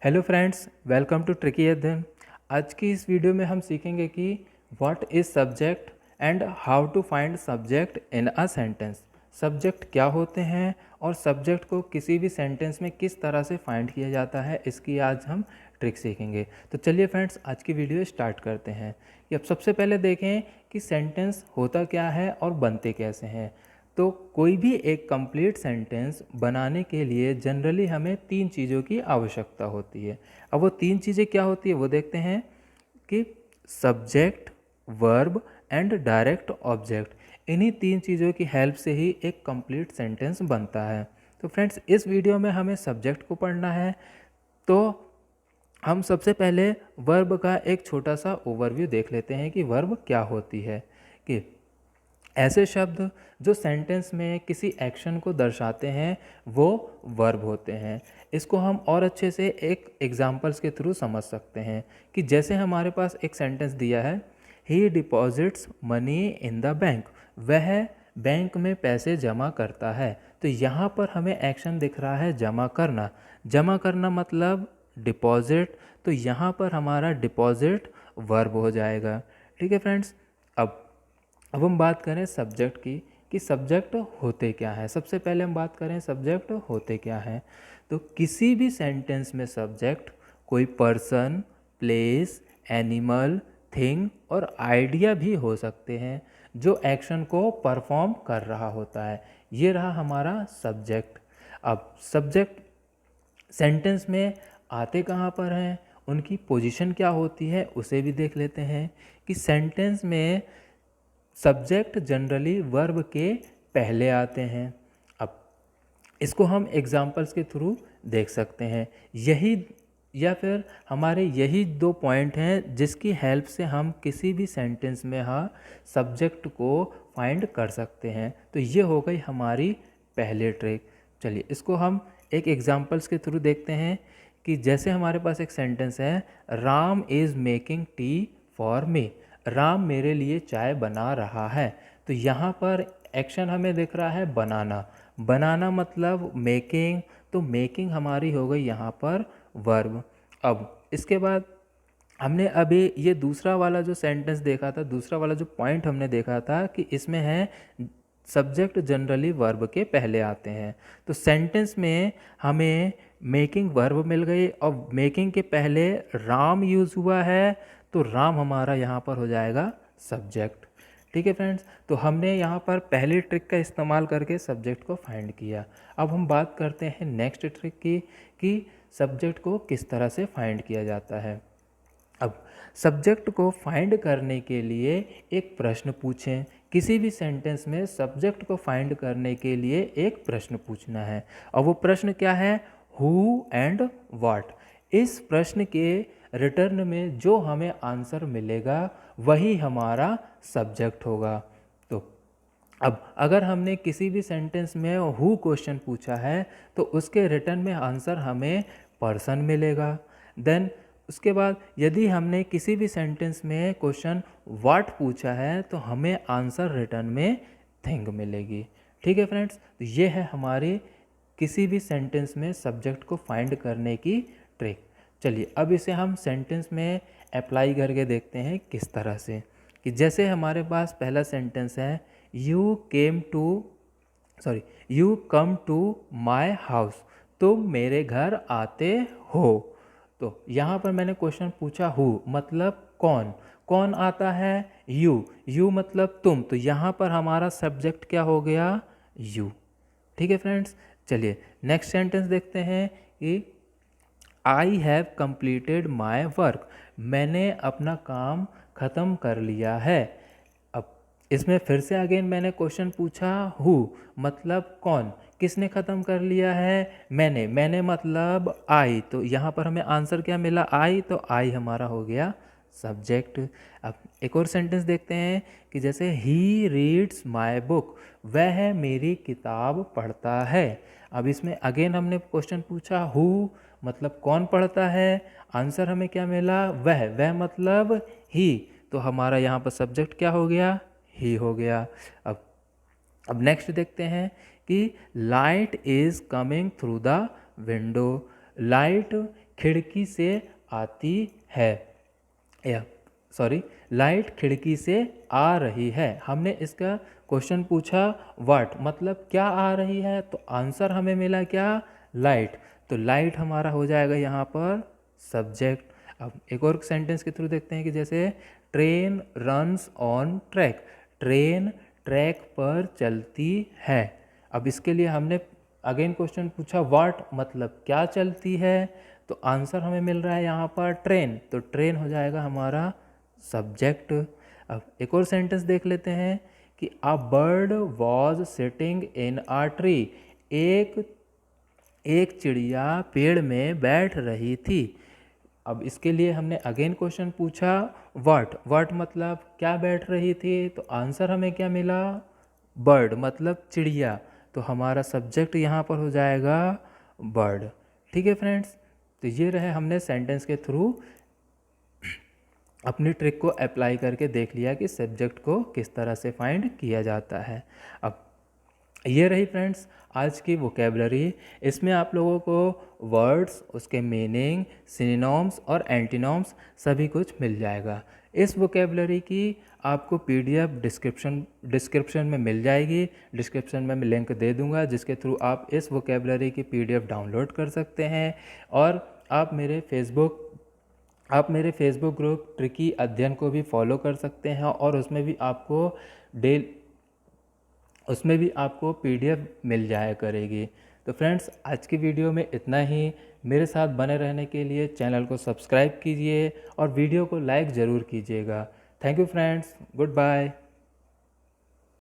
Hello friends, welcome to Tricky Adhyayan. आज की इस वीडियो में हम सीखेंगे कि what is subject and how to find subject in a sentence. Subject क्या होते हैं और सब्जेक्ट को किसी भी सेंटेंस में किस तरह से फाइंड किया जाता है, इसकी आज हम ट्रिक सीखेंगे। तो चलिए फ्रेंड्स, आज की वीडियो स्टार्ट करते हैं। कि अब सबसे पहले देखें कि सेंटेंस होता क्या है और बनते कैसे हैं। तो कोई भी एक कंप्लीट सेंटेंस बनाने के लिए जनरली हमें 3 चीज़ों की आवश्यकता होती है। अब वो 3 चीज़ें क्या होती है वो देखते हैं कि subject, verb and direct object. इन्हीं 3 चीज़ों की हेल्प से ही एक कंप्लीट सेंटेंस बनता है। तो फ्रेंड्स, इस वीडियो में हमें सब्जेक्ट को पढ़ना है। तो हम सबसे पहले वर्ब का एक छोटा सा ओवरव्यू देख लेते हैं कि वर्ब क्या होती है। कि ऐसे शब्द जो सेंटेंस में किसी एक्शन को दर्शाते हैं वो वर्ब होते हैं। इसको हम और अच्छे से एक एग्जांपल्स के थ्रू समझ सकते हैं। कि जैसे हमारे पास एक सेंटेंस दिया है, he deposits money in the bank, वह बैंक में पैसे जमा करता है। तो यहाँ पर हमें एक्शन दिख रहा है जमा करना। जमा करना मतलब डिपॉजिट, तो यहाँ पर हमारा डिपॉजिट वर्ब हो जाएगा। ठीक है फ्रेंड्स। अब हम बात करें सब्जेक्ट की कि सब्जेक्ट होते क्या हैं। सबसे पहले हम बात करें सब्जेक्ट होते क्या हैं। तो किसी भी सेंटेंस में सब्जेक्ट कोई पर्सन, प्लेस, एनिमल, थिंग और आइडिया भी हो सकते हैं जो एक्शन को परफॉर्म कर रहा होता है। ये रहा हमारा सब्जेक्ट। अब सब्जेक्ट सेंटेंस में आते कहाँ पर हैं, उनकी पोजीशन क्या होती है उसे भी देख लेते हैं। कि सेंटेंस में सब्जेक्ट जनरली वर्ब के पहले आते हैं। अब इसको हम एग्जाम्पल्स के थ्रू देख सकते हैं। यही या फिर हमारे यही 2 पॉइंट हैं जिसकी हेल्प से हम किसी भी सेंटेंस में सब्जेक्ट को फाइंड कर सकते हैं। तो ये हो गई हमारी पहली ट्रिक। चलिए इसको हम एक एग्जाम्पल्स के थ्रू देखते हैं। कि जैसे हमारे पास एक सेंटेंस है, Ram is making tea for me, Ram मेरे लिए चाय बना रहा है। तो यहाँ पर एक्शन हमें दिख रहा है बनाना। बनाना मतलब मेकिंग, तो मेकिंग हमारी हो गई यहाँ पर वर्ब। अब इसके बाद हमने अभी ये दूसरा वाला जो सेंटेंस देखा था, दूसरा वाला जो पॉइंट हमने देखा था कि इसमें है सब्जेक्ट जनरली वर्ब के पहले आते हैं। तो सेंटेंस में हमें मेकिंग वर्ब मिल गई और मेकिंग के पहले राम यूज़ हुआ है, तो राम हमारा यहाँ पर हो जाएगा सब्जेक्ट। ठीक है फ्रेंड्स। तो हमने यहाँ पर पहली ट्रिक का इस्तेमाल करके सब्जेक्ट को फाइंड किया। अब हम बात करते हैं नेक्स्ट ट्रिक की कि सब्जेक्ट को किस तरह से फाइंड किया जाता है। अब सब्जेक्ट को फाइंड करने के लिए एक प्रश्न पूछें। किसी भी सेंटेंस में सब्जेक्ट को फाइंड करने के लिए एक प्रश्न पूछना है और वो प्रश्न क्या है, हु एंड व्हाट। इस प्रश्न के रिटर्न में जो हमें आंसर मिलेगा वही हमारा सब्जेक्ट होगा। तो अब अगर हमने किसी भी सेंटेंस में हु क्वेश्चन पूछा है तो उसके रिटर्न में आंसर हमें पर्सन मिलेगा। देन उसके बाद यदि हमने किसी भी सेंटेंस में क्वेश्चन व्हाट पूछा है तो हमें आंसर रिटर्न में थिंग मिलेगी। ठीक है फ्रेंड्स। तो ये है हमारी किसी भी सेंटेंस में सब्जेक्ट को फाइंड करने की ट्रिक। चलिए अब इसे हम सेंटेंस में अप्लाई करके देखते हैं किस तरह से। कि जैसे हमारे पास पहला सेंटेंस है, you come to my house, तुम मेरे घर आते हो। तो यहाँ पर मैंने क्वेश्चन पूछा हु मतलब कौन, कौन आता है, यू मतलब तुम। तो यहाँ पर हमारा सब्जेक्ट क्या हो गया, यू। ठीक है फ्रेंड्स। चलिए नेक्स्ट सेंटेंस देखते हैं कि I have completed my work, मैंने अपना काम ख़त्म कर लिया है। अब इसमें फिर से अगेन मैंने क्वेश्चन पूछा हु मतलब कौन, किसने ख़त्म कर लिया है, मैंने मतलब आई। तो यहाँ पर हमें आंसर क्या मिला, आई। तो आई हमारा हो गया सब्जेक्ट। अब एक और सेंटेंस देखते हैं कि जैसे ही रीड्स माई बुक, वह मेरी किताब पढ़ता है। अब इसमें अगेन हमने क्वेश्चन पूछा हु मतलब कौन पढ़ता है, आंसर हमें क्या मिला, वह मतलब ही। तो हमारा यहाँ पर सब्जेक्ट क्या हो गया, ही हो गया। अब नेक्स्ट देखते हैं कि light is coming through the window, light खिड़की से आती है, या सॉरी, लाइट खिड़की से आ रही है। हमने इसका क्वेश्चन पूछा व्हाट, मतलब क्या आ रही है, तो आंसर हमें मिला क्या, लाइट। तो लाइट हमारा हो जाएगा यहाँ पर सब्जेक्ट। अब एक और सेंटेंस के थ्रू देखते हैं कि जैसे train runs on track, train track पर चलती है। अब इसके लिए हमने अगेन क्वेश्चन पूछा व्हाट, मतलब क्या चलती है, तो आंसर हमें मिल रहा है यहाँ पर ट्रेन, तो ट्रेन हो जाएगा हमारा सब्जेक्ट। अब एक और सेंटेंस देख लेते हैं कि a bird was sitting in a tree, एक चिड़िया पेड़ में बैठ रही थी। अब इसके लिए हमने अगेन क्वेश्चन पूछा व्हाट मतलब क्या बैठ रही थी, तो आंसर हमें क्या मिला, बर्ड मतलब चिड़िया, तो हमारा सब्जेक्ट यहाँ पर हो जाएगा बर्ड। ठीक है फ्रेंड्स, तो ये रहे, हमने सेंटेंस के थ्रू अपनी ट्रिक को अप्लाई करके देख लिया कि सब्जेक्ट को किस तरह से फाइंड किया जाता है। अब ये रही फ्रेंड्स आज की वोकेबलरी। इसमें आप लोगों को वर्ड्स, उसके मीनिंग, सिनोनिम्स और एंटीनोम्स सभी कुछ मिल जाएगा। इस वोकेबलरी की आपको पीडीएफ डिस्क्रिप्शन में मिल जाएगी। डिस्क्रिप्शन में मैं लिंक दे दूंगा जिसके थ्रू आप इस वोकेबलरी की पीडीएफ डाउनलोड कर सकते हैं। और आप मेरे फेसबुक ग्रुप ट्रिकी अध्ययन को भी फॉलो कर सकते हैं, और उसमें भी आपको पीडीएफ मिल जाया करेगी। तो फ्रेंड्स आज की वीडियो में इतना ही। मेरे साथ बने रहने के लिए चैनल को सब्सक्राइब कीजिए और वीडियो को लाइक ज़रूर कीजिएगा। Thank you friends, good bye.